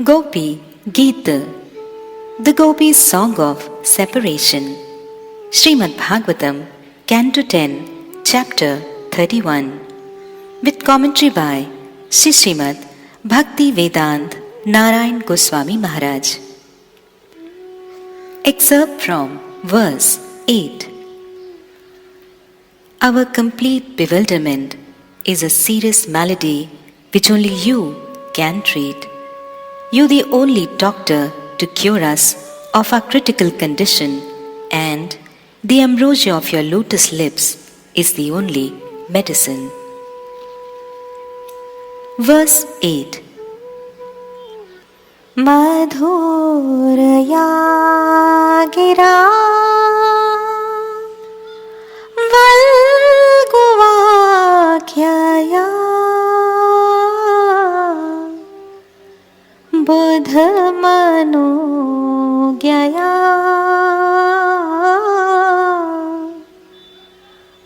Gopi Gita, the Gopis' Song of Separation. Srimad Bhagavatam, Canto 10, Chapter 31. With commentary by Srimad Bhaktivedanta and Narayana Gosvami Maharaja. Excerpt from verse 8. Our complete bewilderment is a serious malady which only you can treat. You, the only doctor to cure us of our critical condition, and the ambrosia of your lotus lips is the only medicine. Verse 8. Madhurayā girā valguvākyayā budhamanojñayā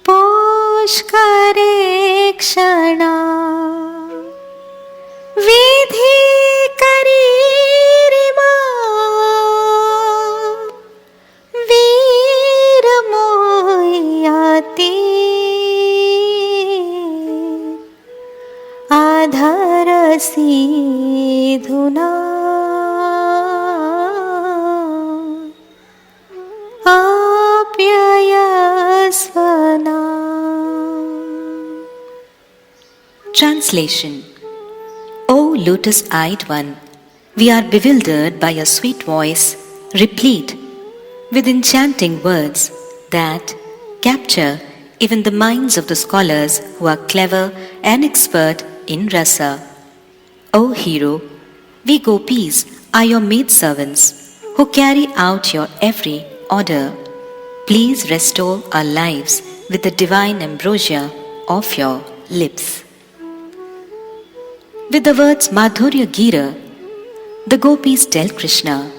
puṣkarēkṣaṇa vidhi karirima viramoyati adharasidhuna apyayasvana. Translation. O lotus-eyed one, we are bewildered by your sweet voice, replete with enchanting words that capture even the minds of the scholars who are clever and expert in rasa. O hero, we gopis are your maidservants who carry out your every order. Please restore our lives with the divine ambrosia of your lips. With the words madhurayā girā, the gopis tell Krishna,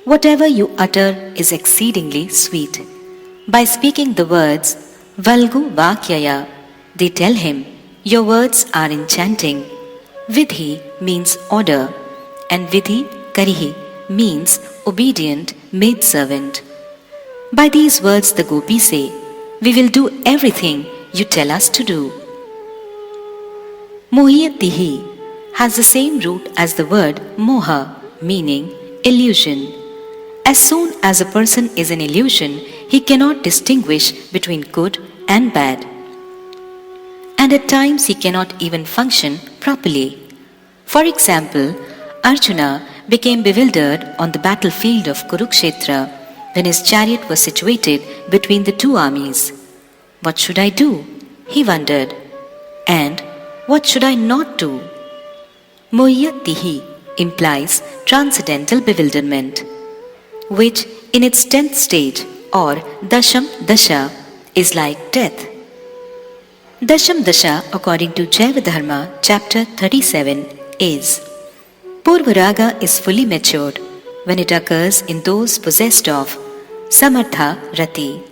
whatever you utter is exceedingly sweet. By speaking the words valguvākyayā, they tell him, your words are enchanting. Vidhi means order, and vidhi karihi means obedient maidservant. By these words the gopis say, we will do everything you tell us to do. Mohyatihi has the same root as the word moha, meaning illusion. As soon as a person is an illusion, he cannot distinguish between good and bad. And at times he cannot even function properly. For example, Arjuna became bewildered on the battlefield of Kurukshetra when his chariot was situated between the two armies. What should I do? He wondered. And what should I not do? Mohyatihi implies transcendental bewilderment, which in its 10th stage or dasham dasha is like death. Dasham dasha, according to Jaiva chapter 37, is Purvaraga is fully matured when it occurs in those possessed of samartha rati.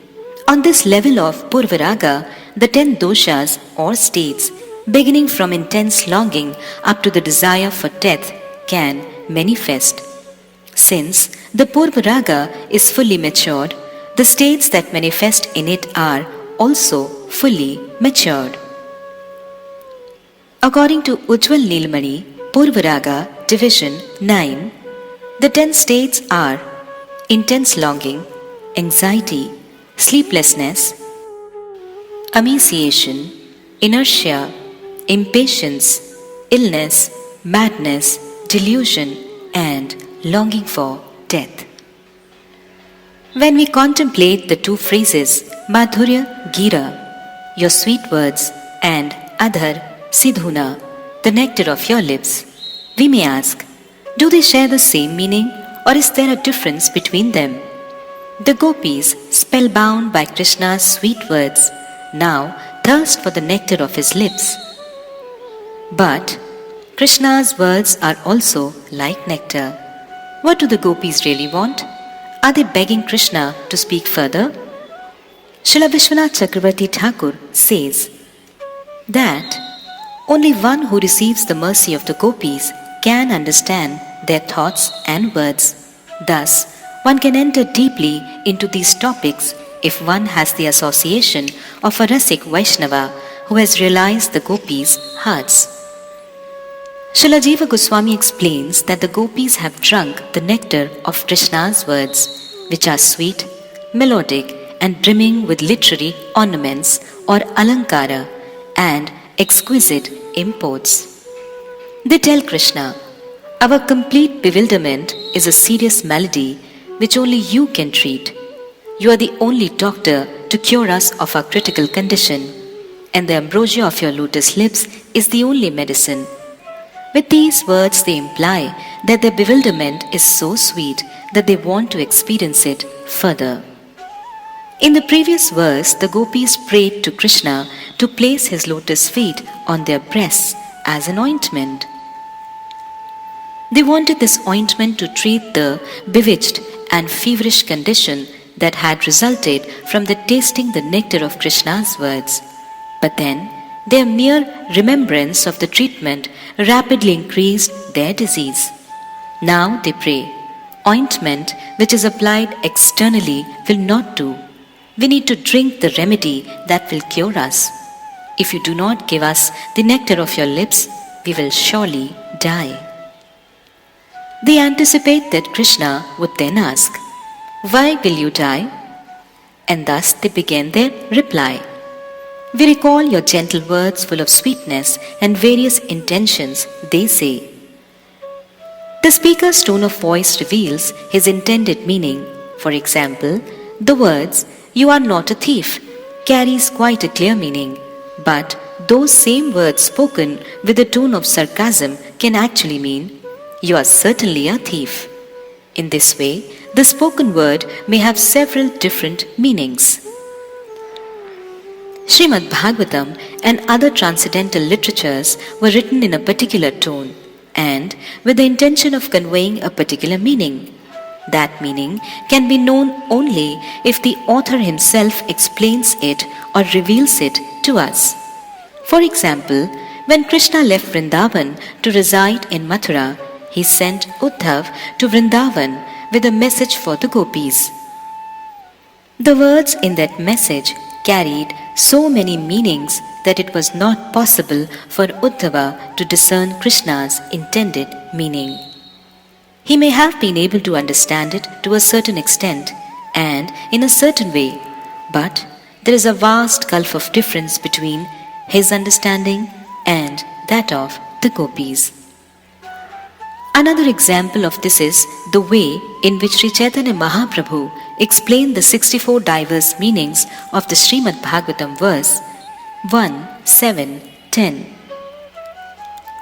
On this level of Purvaraga, the 10 doshas or states, beginning from intense longing up to the desire for death, can manifest. Since the Purvaraga is fully matured, the states that manifest in it are also fully matured. According to Ujjwal Nilmani, Purvaraga, Division 9, the 10 states are intense longing, anxiety, sleeplessness, emaciation, inertia, impatience, illness, madness, delusion, and longing for death. When we contemplate the two phrases madhurayā girā, your sweet words, and adhar sidhuna, the nectar of your lips, we may ask, do they share the same meaning, or is there a difference between them? The gopis, spellbound by Krishna's sweet words, now thirst for the nectar of his lips. But Krishna's words are also like nectar. What do the gopis really want? Are they begging Krishna to speak further? Srila Vishvanatha Chakravarti Thakur says that only one who receives the mercy of the gopis can understand their thoughts and words. Thus, one can enter deeply into these topics if one has the association of a Rasik Vaishnava who has realized the gopis' hearts. Srila Jiva Gosvami explains that the gopis have drunk the nectar of Krishna's words, which are sweet, melodic, and brimming with literary ornaments or alankara and exquisite imports. They tell Krishna, "Our complete bewilderment is a serious malady which only you can treat. You are the only doctor to cure us of our critical condition, and the ambrosia of your lotus lips is the only medicine." With these words, they imply that their bewilderment is so sweet that they want to experience it further. In the previous verse, the gopis prayed to Krishna to place his lotus feet on their breasts as an ointment. They wanted this ointment to treat the bewitched and feverish condition that had resulted from the tasting the nectar of Krishna's words. But then, their mere remembrance of the treatment rapidly increased their disease. Now they pray, "Ointment which is applied externally will not do. We need to drink the remedy that will cure us. If you do not give us the nectar of your lips, we will surely die." They anticipate that Krishna would then ask, "Why will you die?" And thus they begin their reply. "We recall your gentle words full of sweetness and various intentions," they say. The speaker's tone of voice reveals his intended meaning. For example, the words, "You are not a thief," carries quite a clear meaning, but those same words spoken with a tone of sarcasm can actually mean, "You are certainly a thief." In this way, the spoken word may have several different meanings. Srimad Bhagavatam and other transcendental literatures were written in a particular tone and with the intention of conveying a particular meaning. That meaning can be known only if the author himself explains it or reveals it to us. For example, when Krishna left Vrindävana to reside in Mathurā, he sent Uddhav to Vrindävana with a message for the gopis. The words in that message carried so many meanings that it was not possible for Uddhava to discern Krishna's intended meaning. He may have been able to understand it to a certain extent and in a certain way, but there is a vast gulf of difference between his understanding and that of the gopis. Another example of this is the way in which Sri Chaitanya Mahaprabhu explained the 64 diverse meanings of the Srimad Bhagavatam verse 1, 7, 10.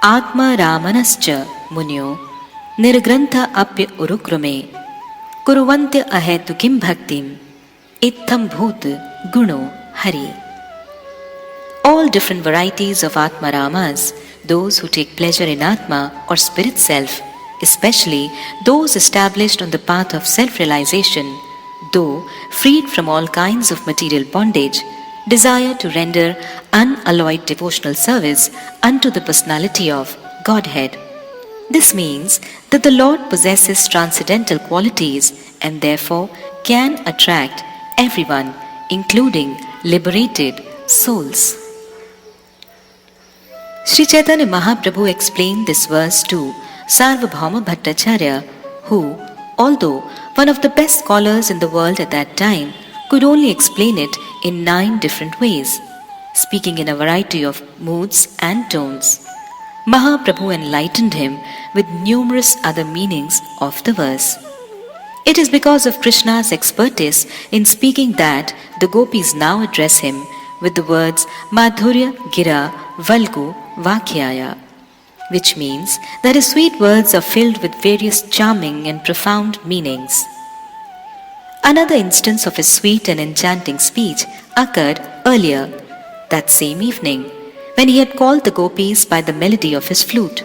Atma Ramanascha Munyo Nirgrantha Apya Urukrume Kuruvantya Ahetukim Bhaktim Ittham Bhut Guno Hari. All different varieties of Atma Ramas, those who take pleasure in Atma or spirit self, especially those established on the path of self-realization, though freed from all kinds of material bondage, desire to render unalloyed devotional service unto the personality of Godhead. This means that the Lord possesses transcendental qualities and therefore can attract everyone, including liberated souls. Sri Chaitanya Mahaprabhu explained this verse to Sarvabhauma Bhattacharya, who, although one of the best scholars in the world at that time, could only explain it in 9 different ways, speaking in a variety of moods and tones. Mahaprabhu enlightened him with numerous other meanings of the verse. It is because of Krishna's expertise in speaking that the gopis now address him with the words madhurayā, girā, valguvākyayā, which means that his sweet words are filled with various charming and profound meanings. Another instance of his sweet and enchanting speech occurred earlier that same evening, when he had called the gopis by the melody of his flute.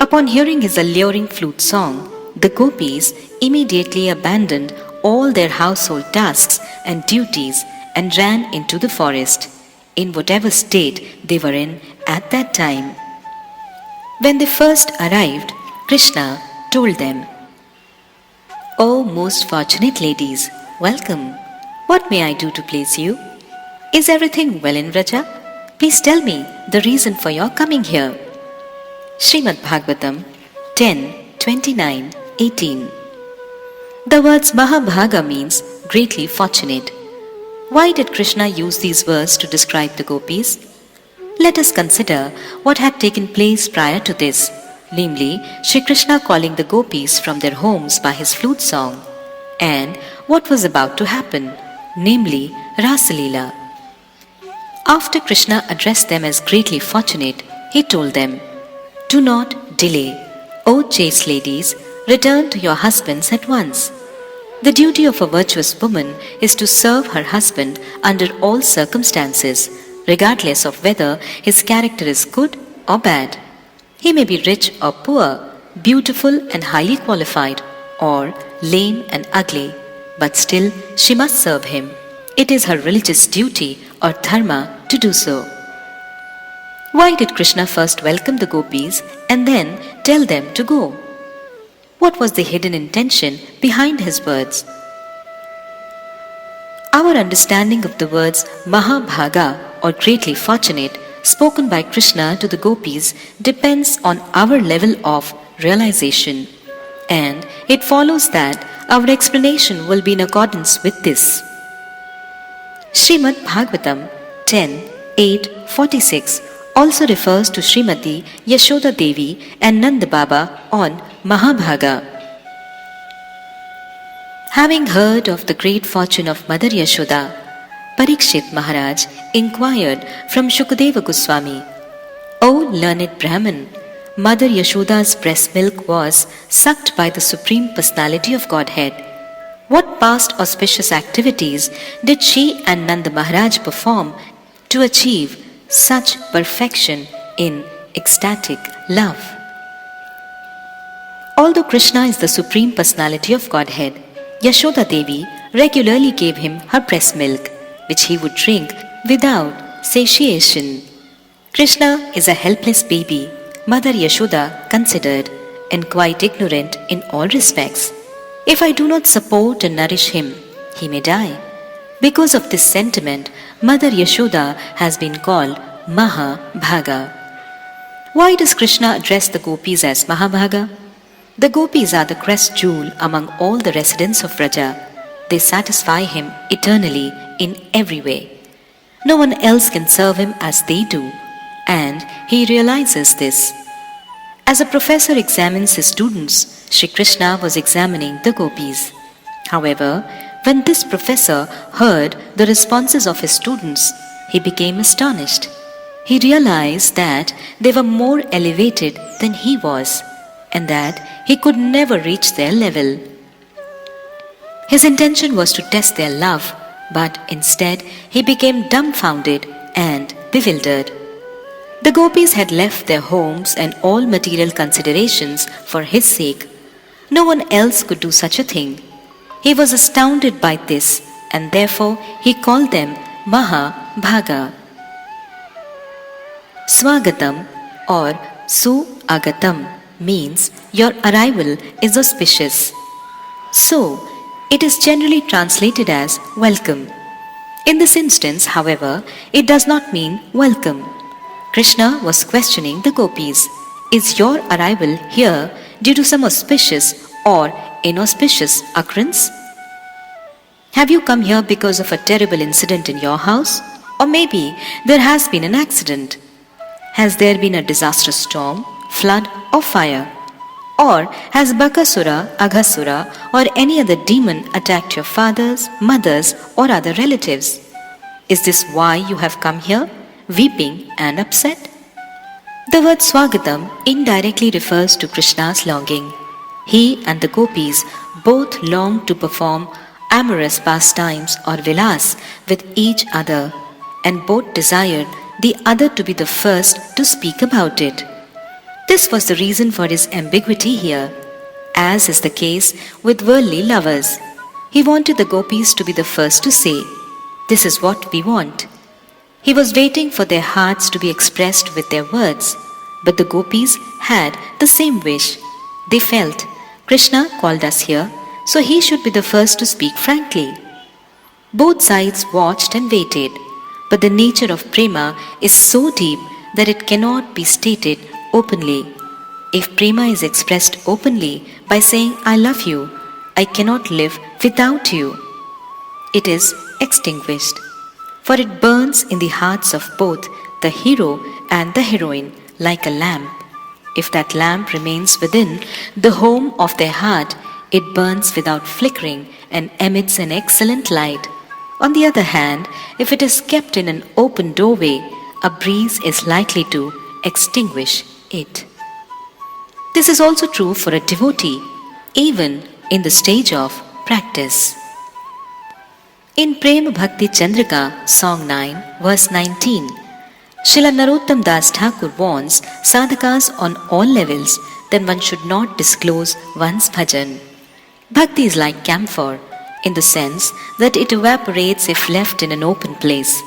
Upon hearing his alluring flute song, the gopis immediately abandoned all their household tasks and duties and ran into the forest, in whatever state they were in at that time. When they first arrived, Krishna told them, "O most fortunate ladies, welcome. What may I do to please you? Is everything well in Vraja? Please tell me the reason for your coming here." Srimad Bhagavatam 10:29-18. The words Mahabhaga means greatly fortunate. Why did Krishna use these words to describe the gopis? Let us consider what had taken place prior to this, namely Shri Krishna calling the gopis from their homes by his flute song, and what was about to happen, namely Rasa Leela. After Krishna addressed them as greatly fortunate, he told them, "Do not delay. O chaste ladies, return to your husbands at once. The duty of a virtuous woman is to serve her husband under all circumstances, regardless of whether his character is good or bad. He may be rich or poor, beautiful and highly qualified, or lame and ugly, but still she must serve him. It is her religious duty or dharma to do so." Why did Krishna first welcome the gopis and then tell them to go? What was the hidden intention behind his words? Our understanding of the words Mahabhaga or greatly fortunate spoken by Krishna to the gopis depends on our level of realization, and it follows that our explanation will be in accordance with this. Srimad Bhagavatam 10:8-46 also refers to Srimati Yashoda Devi and Nanda Baba on Mahabhaga. Having heard of the great fortune of Mother Yashoda, Parikshit Maharaj inquired from Shukadeva Goswami, "O learned Brahmin, Mother Yashoda's breast milk was sucked by the Supreme Personality of Godhead. What past auspicious activities did she and Nanda Maharaj perform to achieve such perfection in ecstatic love?" Although Krishna is the Supreme Personality of Godhead, Yashoda Devi regularly gave him her breast milk, which he would drink without satiation. Krishna is a helpless baby, Mother Yashoda considered, and quite ignorant in all respects. If I do not support and nourish him, he may die. Because of this sentiment, Mother Yashoda has been called Mahabhaga. Why does Krishna address the gopis as Mahabhaga? The gopis are the crest jewel among all the residents of Vraja. They satisfy him eternally in every way. No one else can serve him as they do, and he realizes this. As a professor examines his students, Shri Krishna was examining the gopis. However, when this professor heard the responses of his students, he became astonished. He realized that they were more elevated than he was, and that he could never reach their level. His intention was to test their love, but instead he became dumbfounded and bewildered. The gopis had left their homes and all material considerations for his sake. No one else could do such a thing. He was astounded by this, and therefore he called them Mahabhaga. Swagatam or Su-agatam means your arrival is auspicious. So, it is generally translated as welcome. In this instance, however, it does not mean welcome. Krishna was questioning the gopis. Is your arrival here due to some auspicious or inauspicious occurrence? Have you come here because of a terrible incident in your house? Or maybe there has been an accident. Has there been a disastrous storm, flood or fire? Or has Bakasura, Aghasura or any other demon attacked your fathers, mothers or other relatives? Is this why you have come here, weeping and upset? The word Swagatam indirectly refers to Krishna's longing. He and the gopis both longed to perform amorous pastimes or vilas with each other, and both desired the other to be the first to speak about it. This was the reason for his ambiguity here, as is the case with worldly lovers. He wanted the gopis to be the first to say, "This is what we want." He was waiting for their hearts to be expressed with their words, but the gopis had the same wish. They felt, Krishna called us here, so he should be the first to speak frankly. Both sides watched and waited, but the nature of prema is so deep that it cannot be stated openly. If prema is expressed openly by saying, I love you, I cannot live without you, it is extinguished, for it burns in the hearts of both the hero and the heroine like a lamp. If that lamp remains within the home of their heart, it burns without flickering and emits an excellent light. On the other hand, if it is kept in an open doorway, a breeze is likely to extinguish it. This is also true for a devotee, even in the stage of practice. In Prema Bhakti Chandrika, Song 9, verse 19, Srila Narottam Das Thakur warns sadhakas on all levels that one should not disclose one's bhajan. Bhakti is like camphor, in the sense that it evaporates if left in an open place.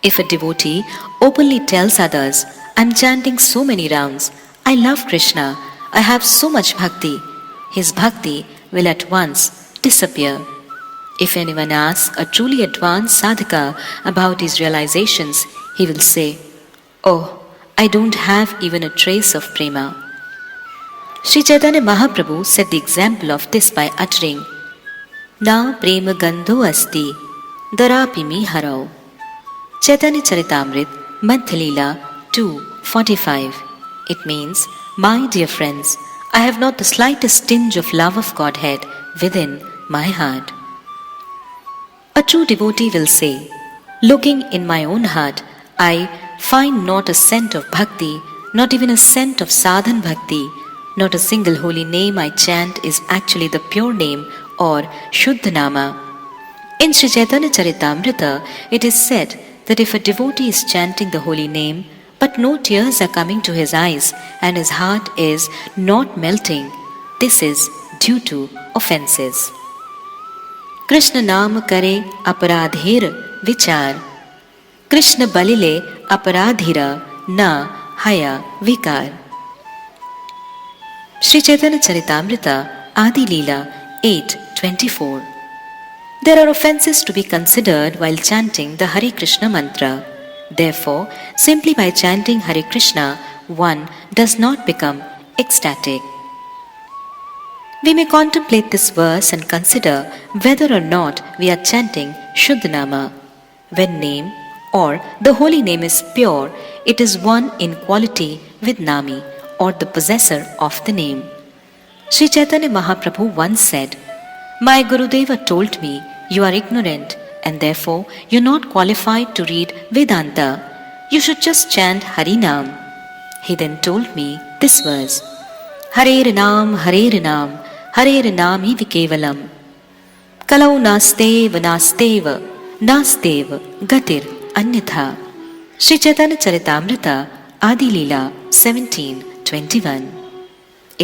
If a devotee openly tells others, I am chanting so many rounds, I love Krishna, I have so much bhakti, his bhakti will at once disappear. If anyone asks a truly advanced sadhaka about his realizations, he will say, Oh, I don't have even a trace of prema. Sri Chaitanya Mahaprabhu set the example of this by uttering, Na prema gandho asti, darapi mi harau. Chaitanya Charitamrit, Madhya 2:45. It means, My dear friends, I have not the slightest tinge of love of Godhead within my heart. A true devotee will say, Looking in my own heart, I find not a scent of bhakti, not even a scent of sadhan bhakti, not a single holy name I chant is actually the pure name or Shuddhanama. In Sri Chaitanya Charitamrita, it is said that if a devotee is chanting the holy name, but no tears are coming to his eyes and his heart is not melting, this is due to offenses. Krishna Nam Kare Aparadhir Vichar, Krishna Balile Aparadhira Na Haya Vikar. Sri Chaitanya Charitamrita Adi Leela 8:24. There are offenses to be considered while chanting the Hare Krishna mantra. Therefore, simply by chanting Hare Krishna, one does not become ecstatic. We may contemplate this verse and consider whether or not we are chanting Shuddhanama. When name or the holy name is pure, it is one in quality with Nami or the possessor of the name. Sri Chaitanya Mahaprabhu once said, My Gurudeva told me, you are ignorant and therefore you are not qualified to read Vedanta. You should just chant Harinam. He then told me this verse, Hare Nam, Hare Nam, Hare Nami Vikevalam. Kalau nasteva nasteva, nasteva gatir anyatha. Sri Chaitanya Charitamrita Adi Leela 17:21.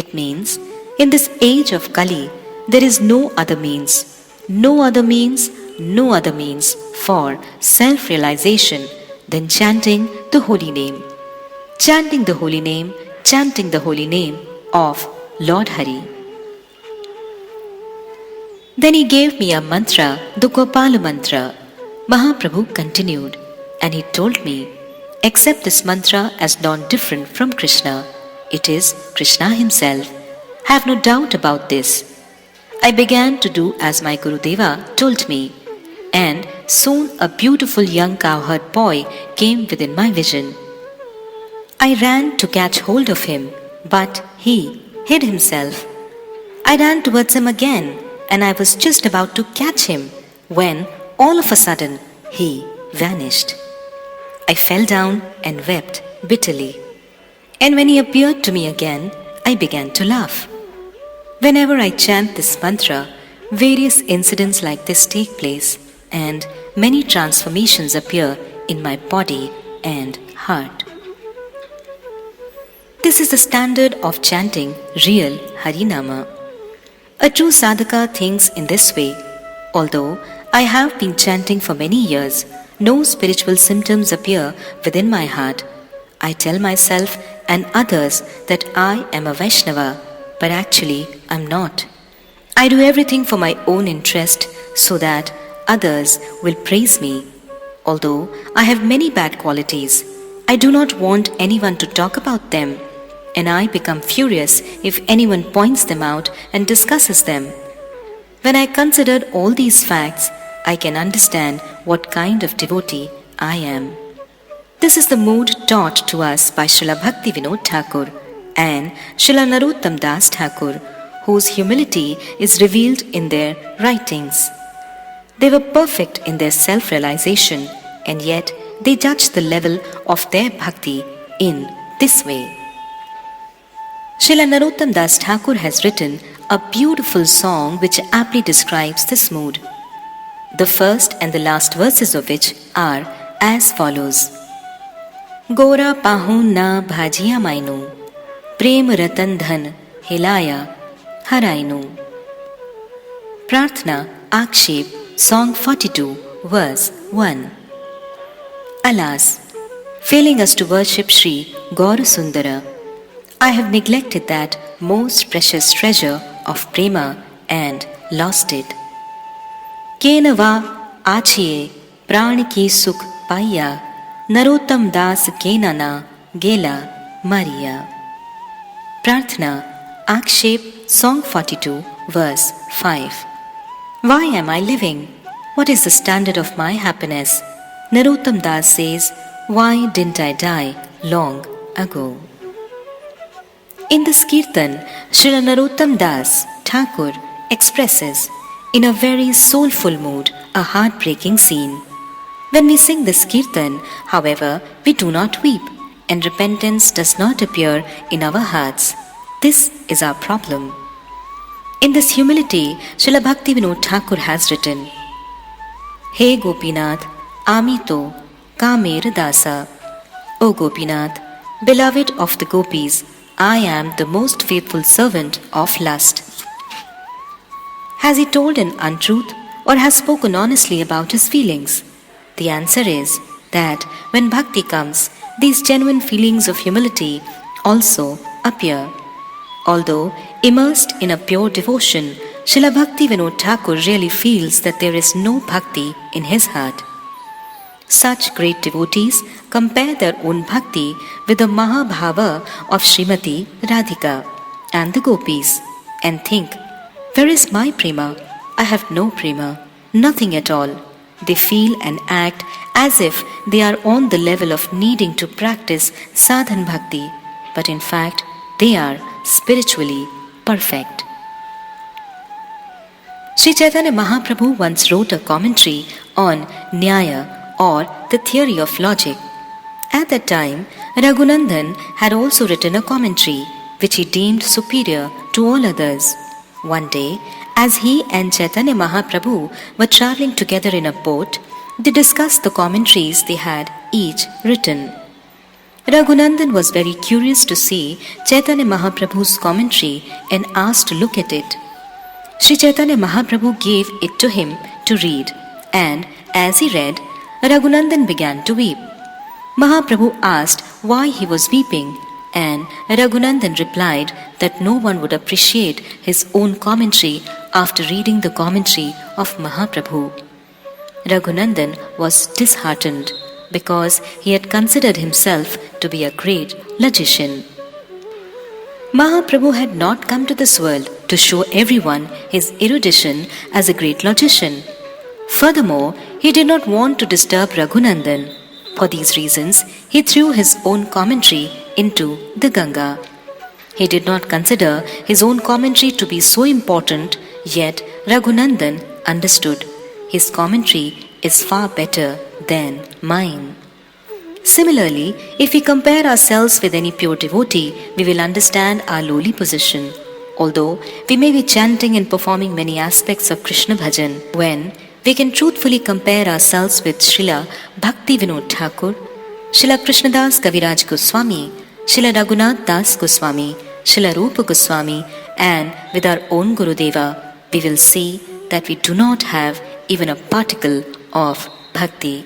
It means, in this age of Kali, there is no other means, no other means, no other means for self-realization than chanting the holy name. Chanting the holy name, chanting the holy name of Lord Hari. Then he gave me a mantra, the Gopala mantra. Mahaprabhu continued, and he told me, accept this mantra as non-different from Krishna. It is Krishna himself. Have no doubt about this. I began to do as my Gurudeva told me, and soon a beautiful young cowherd boy came within my vision. I ran to catch hold of him, but he hid himself. I ran towards him again, and I was just about to catch him when all of a sudden he vanished. I fell down and wept bitterly. And when he appeared to me again, I began to laugh. Whenever I chant this mantra, various incidents like this take place, and many transformations appear in my body and heart. This is the standard of chanting real Harinama. A true sadhaka thinks in this way, although I have been chanting for many years, no spiritual symptoms appear within my heart. I tell myself and others that I am a Vaishnava, but actually I'm not. I do everything for my own interest so that others will praise me. Although I have many bad qualities, I do not want anyone to talk about them, and I become furious if anyone points them out and discusses them. When I consider all these facts, I can understand what kind of devotee I am. This is the mood taught to us by Srila Bhaktivedanta Thakur and Srila Narottam Das Thakur, whose humility is revealed in their writings. They were perfect in their self-realization, and yet they judged the level of their bhakti in this way. Srila Narottam Das Thakur has written a beautiful song which aptly describes this mood. The first and the last verses of which are as follows. Gora pahun na bhajiya mainu, prem ratan dhan hilaya harainu. Prarthana Akshep, Song 42, verse 1. Alas, failing us to worship Sri Gaura Sundara, I have neglected that most precious treasure of prema and lost it. Kena va achiye prani ki sukh paiya, Narottam das kena na gela mariya. Prarthana Akshep, Song 42, verse 5. Why am I living? What is the standard of my happiness? Narottam Das says, why didn't I die long ago? In this kirtan, Srila Narottam Das Thakur expresses in a very soulful mood a heartbreaking scene. When we sing this kirtan, however, we do not weep, and repentance does not appear in our hearts. This is our problem. In this humility, Srila Bhaktivedanta Thakur has written, Hey Gopinath, Amito Kamer Dasa. O Gopinath, beloved of the gopis, I am the most faithful servant of lust. Has he told an untruth or has spoken honestly about his feelings? The answer is that when bhakti comes, these genuine feelings of humility also appear. Although immersed in a pure devotion, Srila Bhaktivedanta Thakur really feels that there is no bhakti in his heart. Such great devotees compare their own bhakti with the Mahabhava of Srimati Radhika and the gopis and think, where is my prema? I have no prema, nothing at all. They feel and act as if they are on the level of needing to practice sadhan bhakti, but in fact they are spiritually perfect. Sri Chaitanya Mahaprabhu once wrote a commentary on Nyaya, or the theory of logic. At that time, Raghunandan had also written a commentary which he deemed superior to all others. One day, as he and Chaitanya Mahaprabhu were travelling together in a boat, they discussed the commentaries they had each written. Raghunandan was very curious to see Chaitanya Mahaprabhu's commentary and asked to look at it. Sri Chaitanya Mahaprabhu gave it to him to read, and as he read, Raghunandan began to weep. Mahaprabhu asked why he was weeping, and Raghunandan replied that no one would appreciate his own commentary after reading the commentary of Mahaprabhu. Raghunandan was disheartened because he had considered himself to be a great logician. Mahaprabhu had not come to this world to show everyone his erudition as a great logician. Furthermore, he did not want to disturb Raghunandan. For these reasons, he threw his own commentary into the Ganga. He did not consider his own commentary to be so important, yet Raghunandan understood. His commentary is far better than mine. Similarly, if we compare ourselves with any pure devotee, we will understand our lowly position. Although we may be chanting and performing many aspects of Krishna Bhajan, when we can truthfully compare ourselves with Srila Bhaktivedanta Thakur, Srila Krishnadas Kaviraj Goswami, Srila Raghunath Das Goswami, Srila Rupa Goswami, and with our own Gurudeva, we will see that we do not have even a particle of bhakti.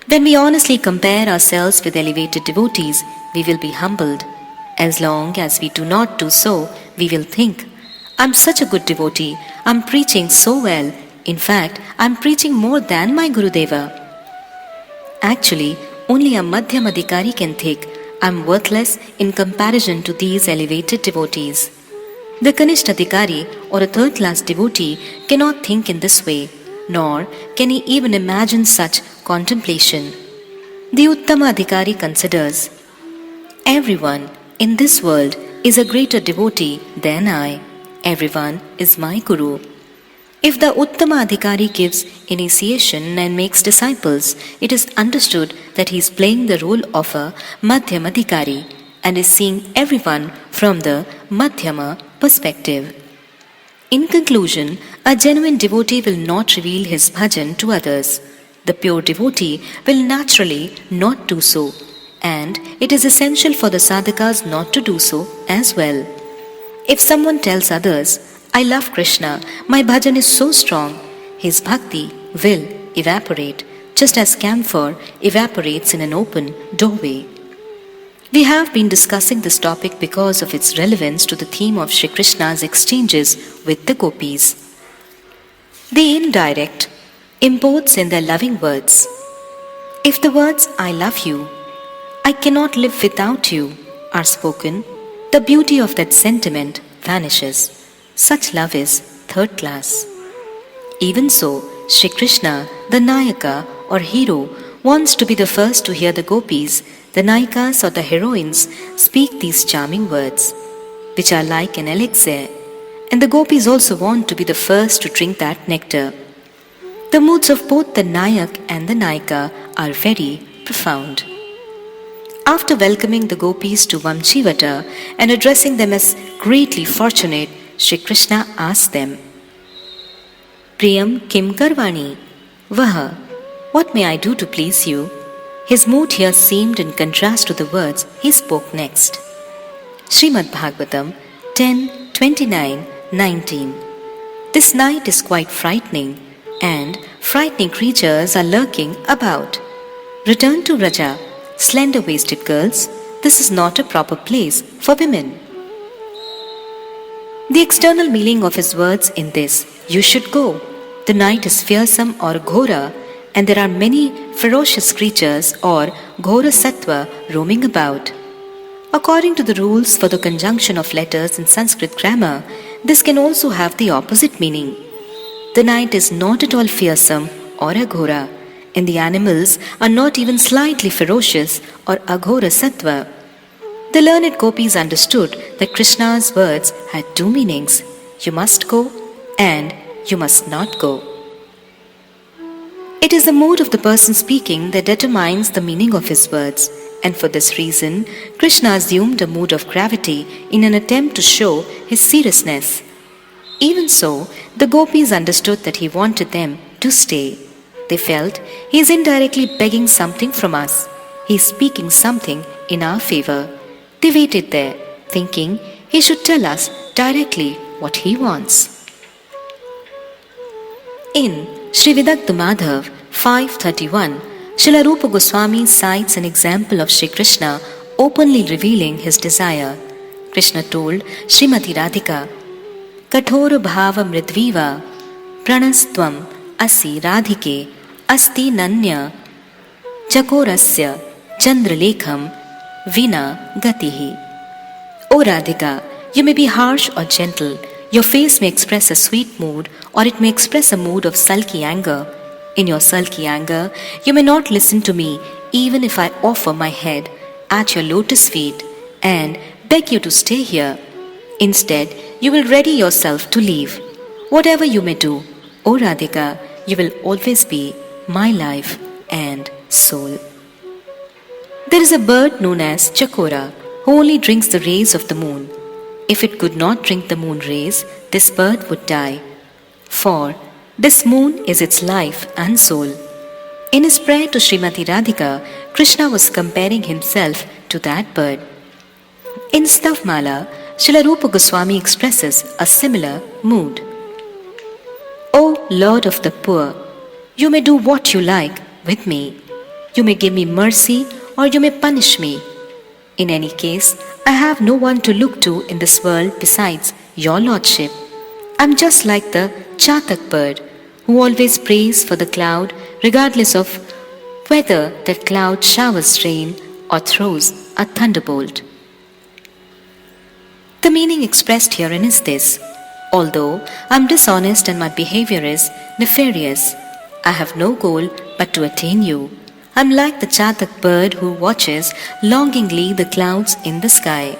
When we honestly compare ourselves with elevated devotees, we will be humbled. As long as we do not do so, we will think, I'm such a good devotee, I'm preaching so well. In fact, I'm preaching more than my Gurudeva. Actually, only a Madhyamadhikari can think, I'm worthless in comparison to these elevated devotees. The Kanishtadhikari or a third-class devotee cannot think in this way, nor can he even imagine such contemplation. The Uttama Adhikari considers, everyone in this world is a greater devotee than I. Everyone is my Guru. If the Uttama Adhikari gives initiation and makes disciples, it is understood that he is playing the role of a Madhyama Adhikari and is seeing everyone from the Madhyama perspective. In conclusion, a genuine devotee will not reveal his bhajan to others. The pure devotee will naturally not do so, and it is essential for the sadhakas not to do so as well. If someone tells others, I love Krishna, my bhajan is so strong, his bhakti will evaporate, just as camphor evaporates in an open doorway. We have been discussing this topic because of its relevance to the theme of Shri Krishna's exchanges with the gopis. The indirect imports in their loving words. If the words I love you, I cannot live without you are spoken, the beauty of that sentiment vanishes. Such love is third class. Even so, Shri Krishna, the Nayaka or hero, wants to be the first to hear the gopis, the Nayikas or the heroines, speak these charming words, which are like an elixir, and the gopis also want to be the first to drink that nectar. The moods of both the Nayak and the Nayika are very profound. After welcoming the gopis to Vamchivata and addressing them as greatly fortunate, Shri Krishna asked them, Priyam kim karvani? Vaha, what may I do to please you? His mood here seemed in contrast to the words he spoke next. Srimad Bhagavatam 10:29-19. This night is quite frightening, and frightening creatures are lurking about. Return to Raja, slender-waisted girls, this is not a proper place for women. The external meaning of his words in this, you should go. The night is fearsome or ghora, and there are many ferocious creatures or ghora sattva roaming about. According to the rules for the conjunction of letters in Sanskrit grammar, this can also have the opposite meaning. The night is not at all fearsome or a ghora, and the animals are not even slightly ferocious or aghora sattva. The learned gopis understood that Krishna's words had two meanings, you must go and you must not go. It is the mood of the person speaking that determines the meaning of his words, and for this reason, Krishna assumed a mood of gravity in an attempt to show his seriousness. Even so, the gopis understood that he wanted them to stay. They felt he is indirectly begging something from us. He is speaking something in our favor. They waited there, thinking he should tell us directly what he wants. In Sri Vidagdha Madhav 5:31, Srila Rupa Goswami cites an example of Shri Krishna openly revealing his desire. Krishna told Srimati Radhika, Kathora bhava mridviva pranastvam asi radhike asti nanya chakorasya chandralekham vina gatihi. O Radhika, you may be harsh or gentle. Your face may express a sweet mood, or it may express a mood of sulky anger. In your sulky anger, you may not listen to me, even if I offer my head at your lotus feet and beg you to stay here. Instead, you will ready yourself to leave. Whatever you may do, O Radhika, you will always be my life and soul. There is a bird known as Chakora, who only drinks the rays of the moon. If it could not drink the moon rays, this bird would die. For this moon is its life and soul. In his prayer to Srimati Radhika, Krishna was comparing himself to that bird. In Stavmala, Srila Rupa Goswami expresses a similar mood. O Lord of the poor, you may do what you like with me. You may give me mercy or you may punish me. In any case, I have no one to look to in this world besides your lordship. I am just like the chatak bird who always prays for the cloud regardless of whether that cloud showers rain or throws a thunderbolt. The meaning expressed herein is this: although I am dishonest and my behavior is nefarious, I have no goal but to attain you. I am like the chatak bird who watches longingly the clouds in the sky.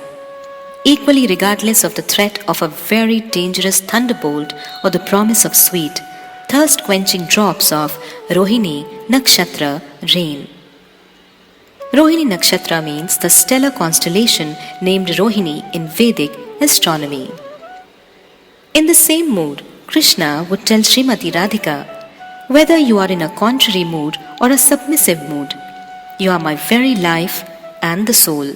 Equally regardless of the threat of a very dangerous thunderbolt or the promise of sweet, thirst-quenching drops of Rohini Nakshatra rain. Rohini Nakshatra means the stellar constellation named Rohini in Vedic astronomy. In the same mood, Krishna would tell Srimati Radhika, whether you are in a contrary mood or a submissive mood, you are my very life and the soul.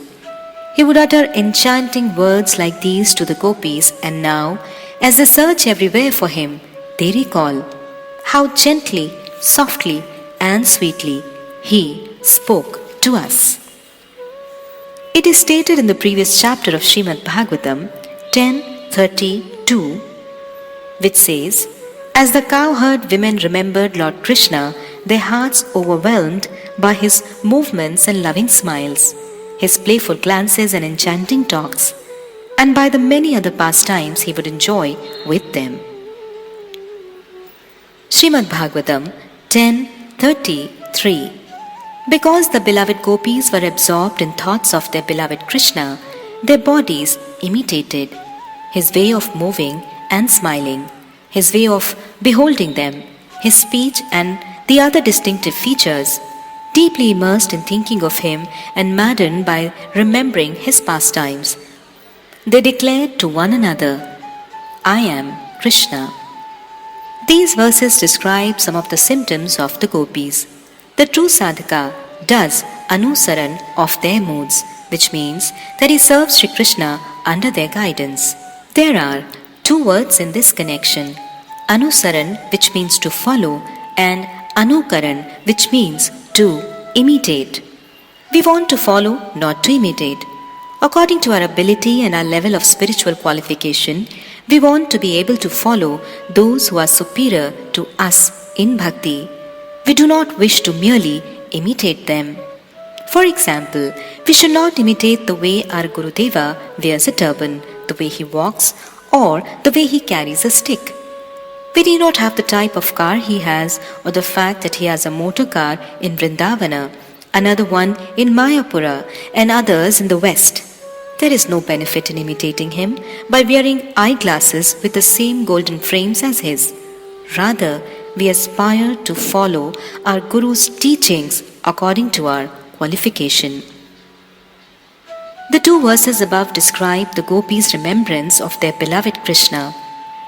He would utter enchanting words like these to the gopis, and now, as they search everywhere for him, they recall how gently, softly, and sweetly he spoke to us. It is stated in the previous chapter of Srimad Bhagavatam 10:32, which says, as the cowherd women remembered Lord Krishna, their hearts overwhelmed by his movements and loving smiles, his playful glances and enchanting talks, and by the many other pastimes he would enjoy with them. Srimad Bhagavatam 10:33. Because the beloved gopis were absorbed in thoughts of their beloved Krishna, their bodies imitated his way of moving and smiling, his way of beholding them, his speech and the other distinctive features, deeply immersed in thinking of him and maddened by remembering his pastimes. They declared to one another, I am Krishna. These verses describe some of the symptoms of the gopis. The true sadhaka does anusaran of their moods, which means that he serves Sri Krishna under their guidance. There are two words in this connection, anusaran, which means to follow, and anukaran, which means to imitate. We want to follow, not to imitate. According to our ability and our level of spiritual qualification, we want to be able to follow those who are superior to us in bhakti. We do not wish to merely imitate them. For example, we should not imitate the way our Gurudeva wears a turban, the way he walks, or the way he carries a stick. We do not have the type of car he has, or the fact that he has a motor car in Vrindävana, another one in Mayapura, and others in the West. There is no benefit in imitating him by wearing eyeglasses with the same golden frames as his. Rather, we aspire to follow our Guru's teachings according to our qualification. The two verses above describe the gopis' remembrance of their beloved Krishna.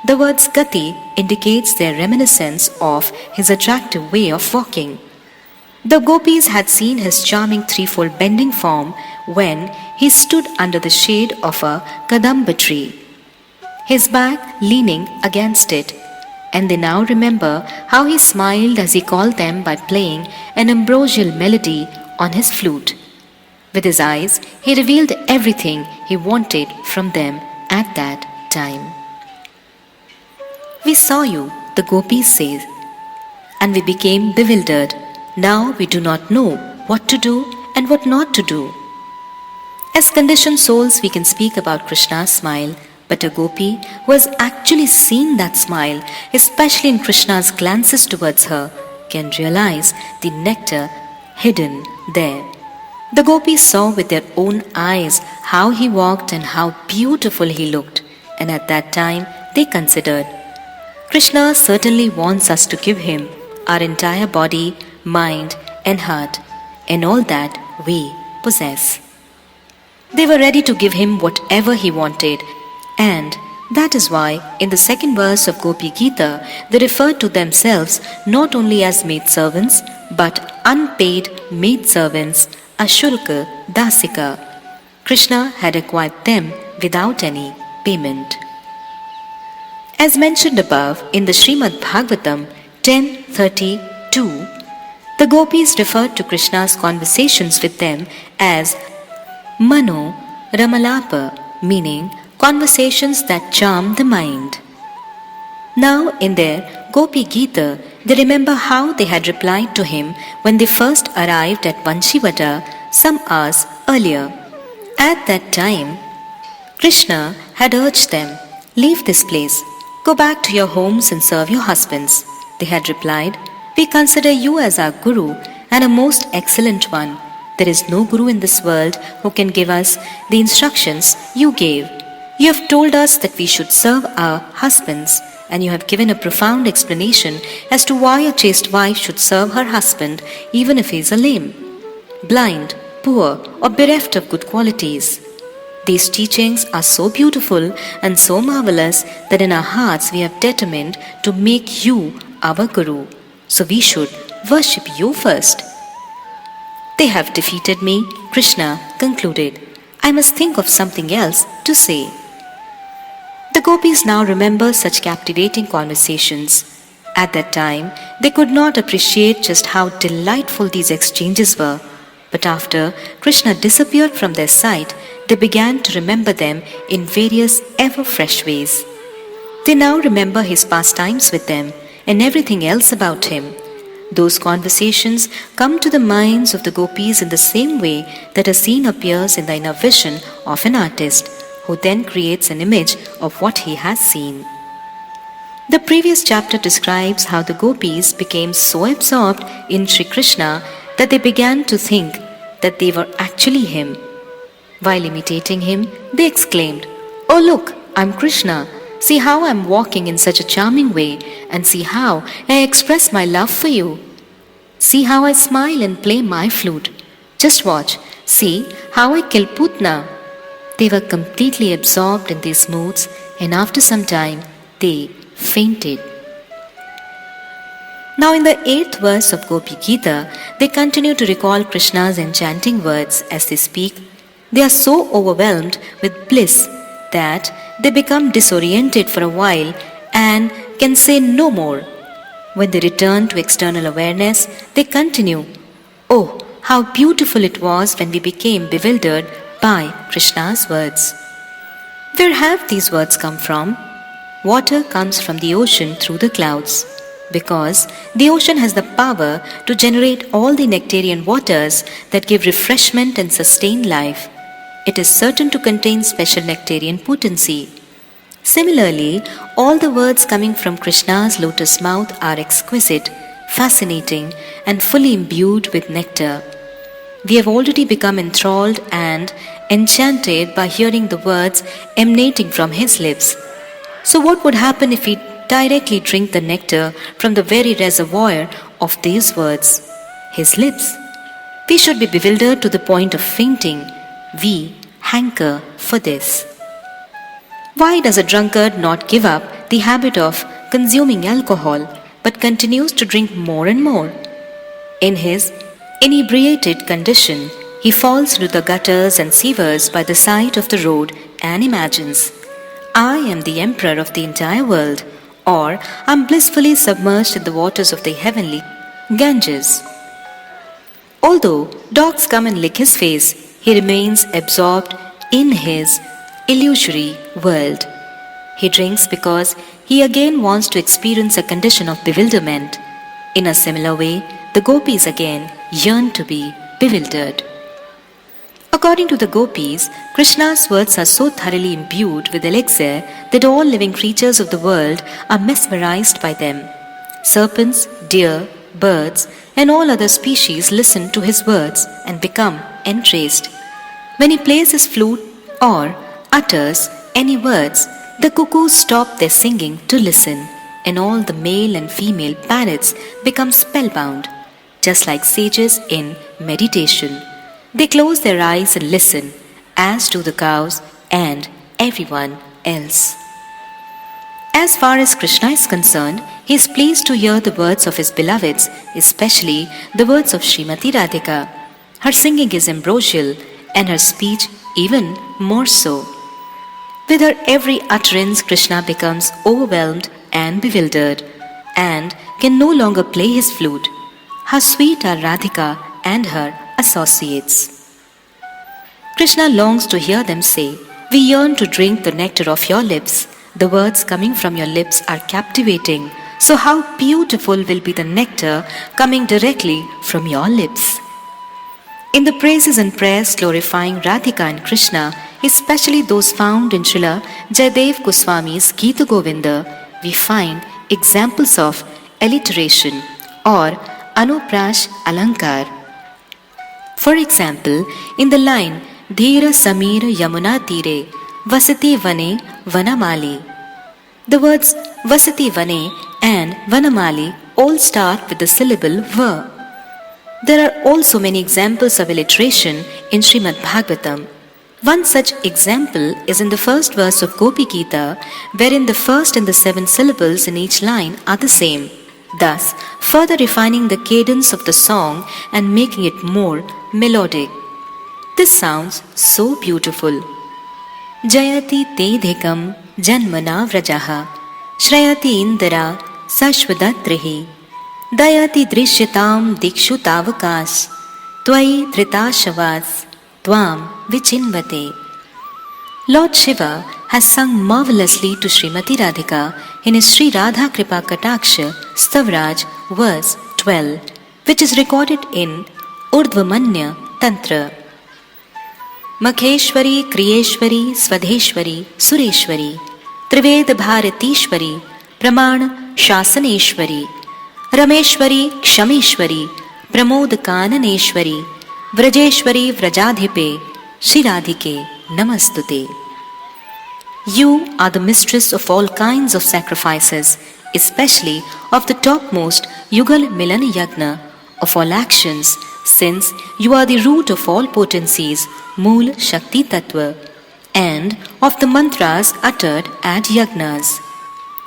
The words gati indicates their reminiscence of his attractive way of walking. The gopis had seen his charming threefold bending form when he stood under the shade of a kadamba tree, his back leaning against it, and they now remember how he smiled as he called them by playing an ambrosial melody on his flute. With his eyes, he revealed everything he wanted from them at that time. We saw you, the gopis say, and we became bewildered. Now we do not know what to do and what not to do. As conditioned souls, we can speak about Krishna's smile, but a gopi who has actually seen that smile, especially in Krishna's glances towards her, can realize the nectar hidden there. The gopis saw with their own eyes how he walked and how beautiful he looked, and at that time they considered, Krishna certainly wants us to give him our entire body, mind, and heart, and all that we possess. They were ready to give him whatever he wanted, and that is why in the second verse of Gopi Gita they referred to themselves not only as maidservants but unpaid maidservants, ashulka dasika. Krishna had acquired them without any payment. As mentioned above in the Srimad Bhagavatam 10:32, the gopis referred to Krishna's conversations with them as Mano Ramalapa, meaning conversations that charm the mind. Now in their Gopi Gita, they remember how they had replied to him when they first arrived at Vanshivata some hours earlier. At that time, Krishna had urged them, "Leave this place, go back to your homes and serve your husbands." They had replied, "We consider you as our Guru and a most excellent one. There is no Guru in this world who can give us the instructions you gave. You have told us that we should serve our husbands, and you have given a profound explanation as to why a chaste wife should serve her husband even if he is a lame, blind, poor, or bereft of good qualities. These teachings are so beautiful and so marvelous that in our hearts we have determined to make you our Guru. So we should worship you first." "They have defeated me," Krishna concluded. "I must think of something else to say." The gopis now remember such captivating conversations. At that time, they could not appreciate just how delightful these exchanges were. But after Krishna disappeared from their sight, they began to remember them in various ever-fresh ways. They now remember his pastimes with them and everything else about him. Those conversations come to the minds of the gopis in the same way that a scene appears in the inner vision of an artist, who then creates an image of what he has seen. The previous chapter describes how the gopis became so absorbed in Sri Krishna that they began to think that they were actually him. While imitating him, they exclaimed, "Oh look, I'm Krishna. See how I'm walking in such a charming way, and see how I express my love for you. See how I smile and play my flute. Just watch, see how I kill Putna." They were completely absorbed in these moods, and after some time, they fainted. Now in the 8th verse of Gopi Gita, they continue to recall Krishna's enchanting words as they speak. They are so overwhelmed with bliss that they become disoriented for a while and can say no more. When they return to external awareness, they continue, "Oh, how beautiful it was when we became bewildered by Krishna's words." Where have these words come from? Water comes from the ocean through the clouds. Because the ocean has the power to generate all the nectarian waters that give refreshment and sustain life, it is certain to contain special nectarian potency. Similarly, all the words coming from Krishna's lotus mouth are exquisite, fascinating, and fully imbued with nectar. We have already become enthralled and enchanted by hearing the words emanating from his lips. So what would happen if we directly drink the nectar from the very reservoir of these words, his lips? We should be bewildered to the point of fainting. We hanker for this. Why does a drunkard not give up the habit of consuming alcohol but continues to drink more and more? In his inebriated condition, he falls into the gutters and sewers by the side of the road and imagines, "I am the emperor of the entire world," or "I'm blissfully submerged in the waters of the heavenly Ganges." Although dogs come and lick his face, he remains absorbed in his illusory world. He drinks because he again wants to experience a condition of bewilderment. In a similar way, the gopis again yearn to be bewildered. According to the gopis, Krishna's words are so thoroughly imbued with elixir that all living creatures of the world are mesmerized by them. Serpents, deer, birds, and all other species listen to his words and become entranced. When he plays his flute or utters any words, the cuckoos stop their singing to listen, and all the male and female parrots become spellbound, just like sages in meditation. They close their eyes and listen, as do the cows and everyone else. As far as Krishna is concerned, he is pleased to hear the words of his beloveds, especially the words of Srimati Radhika. Her singing is ambrosial and her speech even more so. With her every utterance, Krishna becomes overwhelmed and bewildered and can no longer play his flute. How sweet are Radhika and her associates. Krishna longs to hear them say, "We yearn to drink the nectar of your lips. The words coming from your lips are captivating. So how beautiful will be the nectar coming directly from your lips." In the praises and prayers glorifying Radhika and Krishna, especially those found in Srila Jiva Gosvami's Gita Govinda, we find examples of alliteration or anuprash alankar. For example, in the line Dhira Samir Yamuna Tire Vasati Vane Vanamali, the words Vasati Vane and Vanamali all start with the syllable Va. There are also many examples of alliteration in Srimad Bhagavatam. One such example is in the first verse of Gopi Gita, wherein the first and the 7 syllables in each line are the same, thus further refining the cadence of the song and making it more melodic. This sounds so beautiful. Jayati te dhikam janmana vrajaha shrayati indra sashvadatrihi dayati drishyatam dikshu tavakas tvai dhritashavas tvam vichinvate. Lord Shiva has sung marvelously to Srimati Radhika in his Sri Radha Kripa Kataksha Stavraj verse 12, which is recorded in Urdhvamanya Tantra. Makheshwari, Kriyeshwari, Swadheshwari, Sureshwari, Trived Bharatishwari, Pramana Shasaneshwari, Rameshwari, Kshameshwari, Pramod Kananeshwari, Vrajeshwari, Vrajadhipe, Shri Radhike, Namastute. You are the mistress of all kinds of sacrifices, especially of the topmost Yugal Milana Yagna, of all actions, since you are the root of all potencies, Mool Shakti Tattva, and of the mantras uttered at yagnas.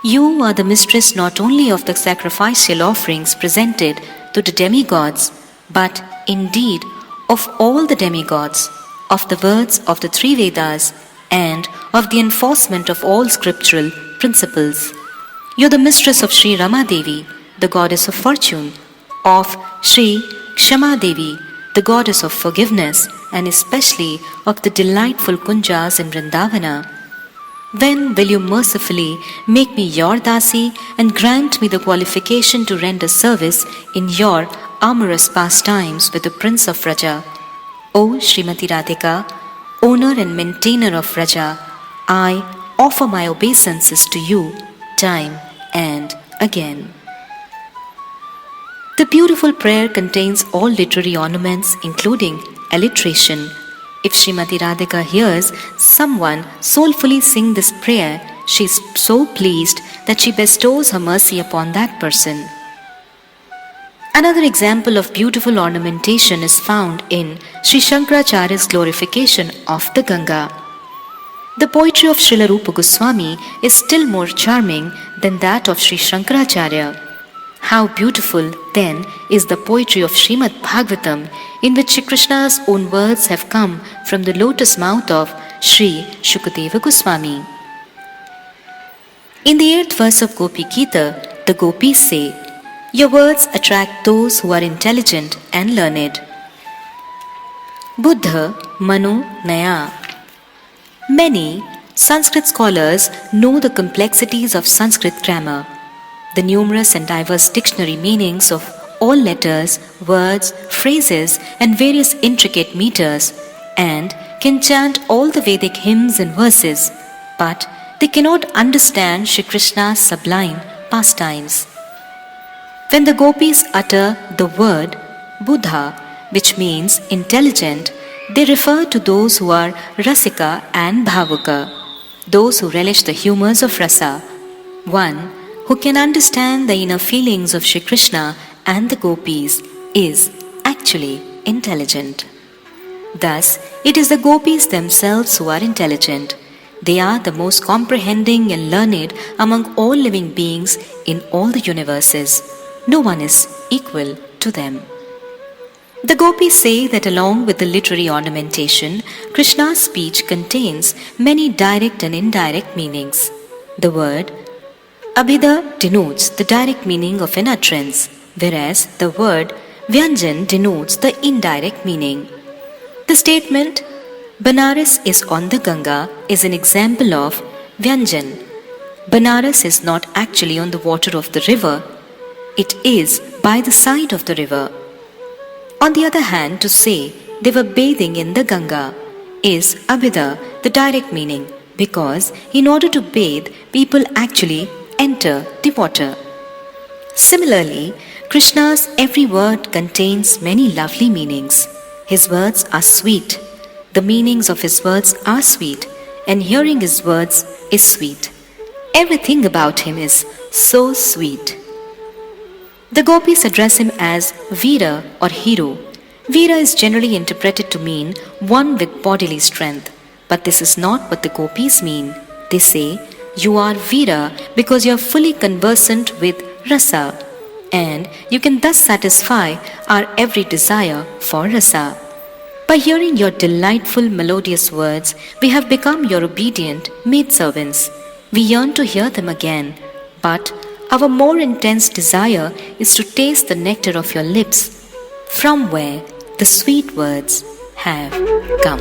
You are the mistress not only of the sacrificial offerings presented to the demigods, but indeed of all the demigods, of the words of the 3 Vedas, and of the enforcement of all scriptural principles. You are the mistress of Sri Rama Devi, the goddess of fortune, of Sri Kshama Devi, the goddess of forgiveness, and especially of the delightful kunjas in Vrindävana. When will you mercifully make me your dasi and grant me the qualification to render service in your amorous pastimes with the Prince of Vraja? O Srimati Radhika, owner and maintainer of Vraja, I offer my obeisances to you time and again. The beautiful prayer contains all literary ornaments, including alliteration. If Srimati Radhika hears someone soulfully sing this prayer, she is so pleased that she bestows her mercy upon that person. Another example of beautiful ornamentation is found in Sri Shankaracharya's glorification of the Ganga. The poetry of Srila Rupa Goswami is still more charming than that of Sri Shankaracharya. How beautiful, then, is the poetry of Srimad Bhagavatam, in which Shri Krishna's own words have come from the lotus mouth of Sri Shukadeva Goswami. In the 8th verse of Gopi Gita, the gopis say, "Your words attract those who are intelligent and learned." Budhamanojñayā. Many Sanskrit scholars know the complexities of Sanskrit grammar, the numerous and diverse dictionary meanings of all letters, words, phrases, and various intricate meters, and can chant all the Vedic hymns and verses, but they cannot understand Shri Krishna's sublime pastimes. When the gopis utter the word Buddha, which means intelligent, they refer to those who are Rasika and Bhavuka, those who relish the humors of rasa. One who can understand the inner feelings of Shri Krishna and the gopis is actually intelligent. Thus, it is the gopis themselves who are intelligent. They are the most comprehending and learned among all living beings in all the universes. No one is equal to them. The gopis say that along with the literary ornamentation, Krishna's speech contains many direct and indirect meanings. The word Abhida denotes the direct meaning of an utterance, whereas the word Vyanjan denotes the indirect meaning. The statement Banaras is on the Ganga is an example of Vyanjan. Banaras is not actually on the water of the river, it is by the side of the river. On the other hand, to say they were bathing in the Ganga is Abhida, the direct meaning, because in order to bathe, people actually enter the water. Similarly, Krishna's every word contains many lovely meanings. His words are sweet. The meanings of his words are sweet, and hearing his words is sweet. Everything about him is so sweet. The gopis address him as Veera or hero. Veera is generally interpreted to mean one with bodily strength, but this is not what the gopis mean. They say, you are Veera because you are fully conversant with rasa, and you can thus satisfy our every desire for rasa. By hearing your delightful melodious words, we have become your obedient maidservants. We yearn to hear them again, but our more intense desire is to taste the nectar of your lips, from where the sweet words have come.